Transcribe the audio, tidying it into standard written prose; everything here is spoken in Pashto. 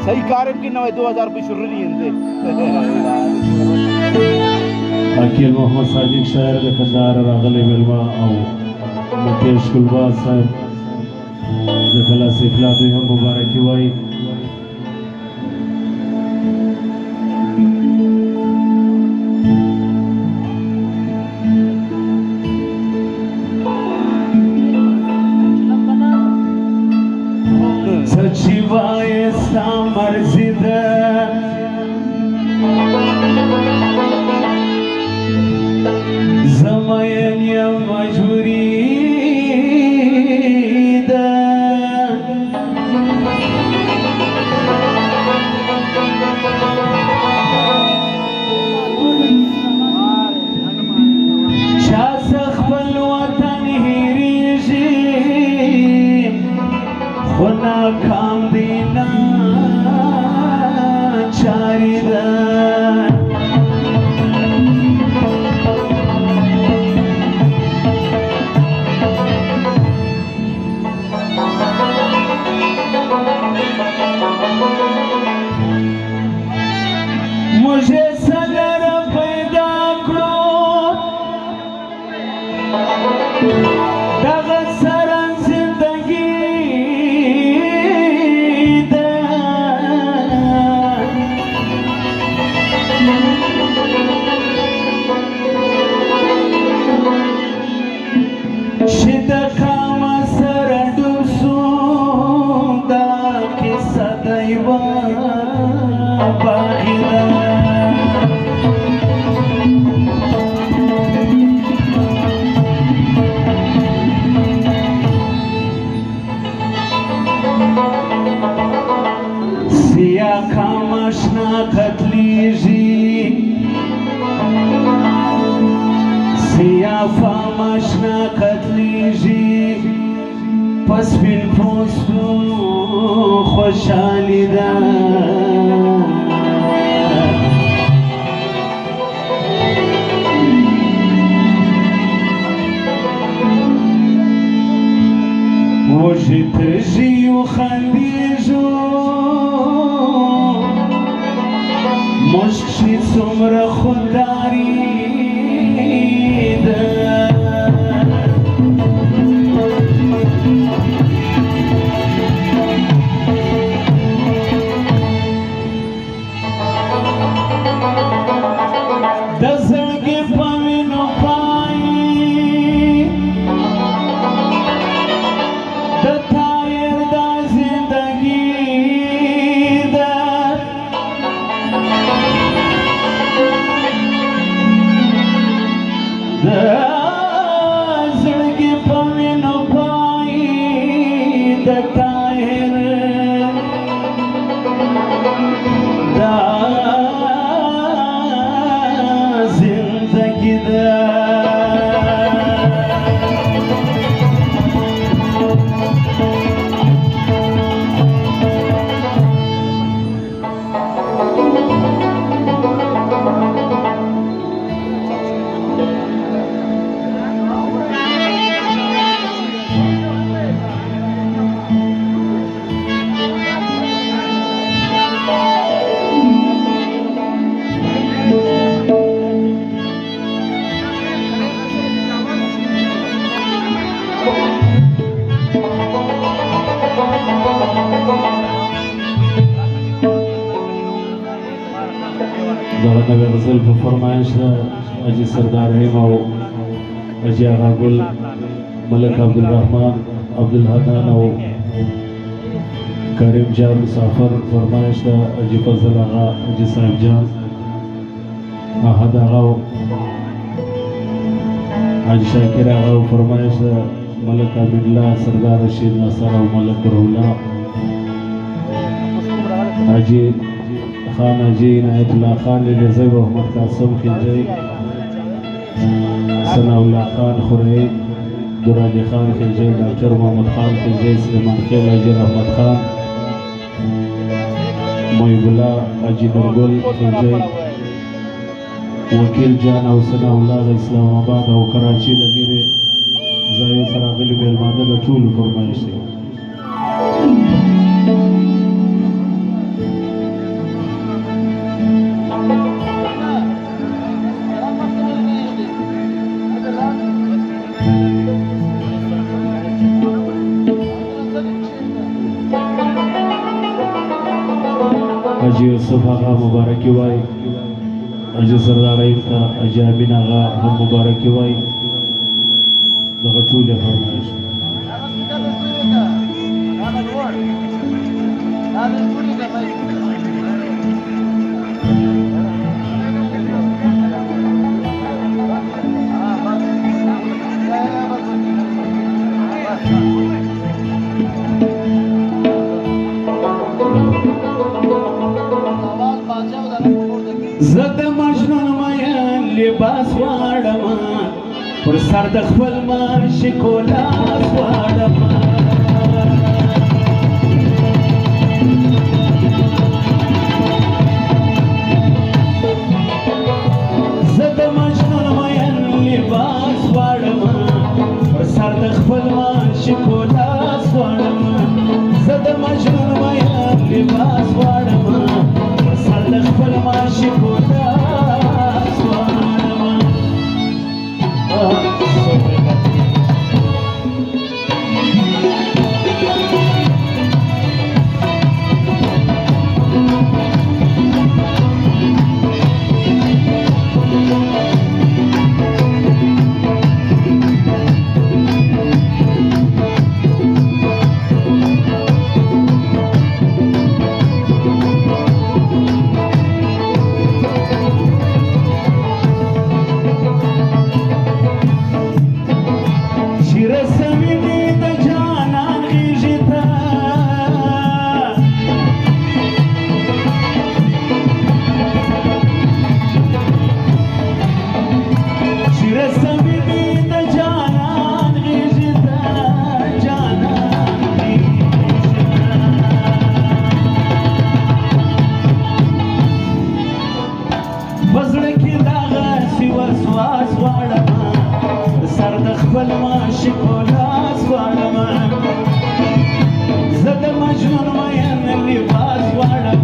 सही कारम की नवा 2000 रुपये शुरू नहीं हिंदे अकील मोहम्मद सादिक शायर द कंदार रागले मिलवा او متیش ګلباز صاحب د کلاس افلا دوی هم مبارکي وایي سچی وایي ستا مرضي ده زمین یم مجبوری ده چا څه خپل وطن هېرېږي خو ناکام دی ناچاري ده मुझे सगर पैदा करो दग सरन जिंदगी दे शिद काम सर डुसुंदा कि सदैव बाहिदा سیا کامشنا قتلیږي سیا فامشنا قتلیږي پس سپین پوستو خوشحالي ده وږي تږي وخندېږو موږ کښې څومره خودداري ده د زړګي په وینو پایي د تایر دا زندګي ده د زړګي په وینو پایي د تایر دا زندگی ده دغه نوې غزل په فرمایش ده حاجي سردار رحیم او حاجي آغا ګل ملک عبدالرحمن عبدالحنان او کریم جان مسافر فرمایش ده حاجي فضل آغا حاجي صاحب جان احد آغا او حاجي شاکر آغا او فرمایش ده ملک امین الله سردار رشید ناصر او ملک روح الله حاجی خان حاجی عنایت الله خان لیلیزی محمد قاسم خلجی ثناء الله خان خوری درانی خان خلجی ڈاکٹر محمد خان خلجی سلیمان خیل حاجی رحمت خان محب الله حاجی نورګل خلجی وکیل جان او ثناء الله د اسلام آباد او کراچي د لیرې ځایو سره راغلي مېلمانه د ټولو فرمایش دی حاجی یوسف آغا مبارکی وائی حاجی سردار ایب تا حاجی امین آغا هم مبارکی وائی دغه ټول فرمایش زد مجنون مین لباس واړم پر سر د خپل معشوق لاس واړم زد مجنون مین لباس واړم پر سر د خپل معشوق لاس واړم زد مجنون مین لباس واړم پر سر د خپل معشوق لاس واړم خپل معشوق لاس واړم زه د مجنون مین لباس واړم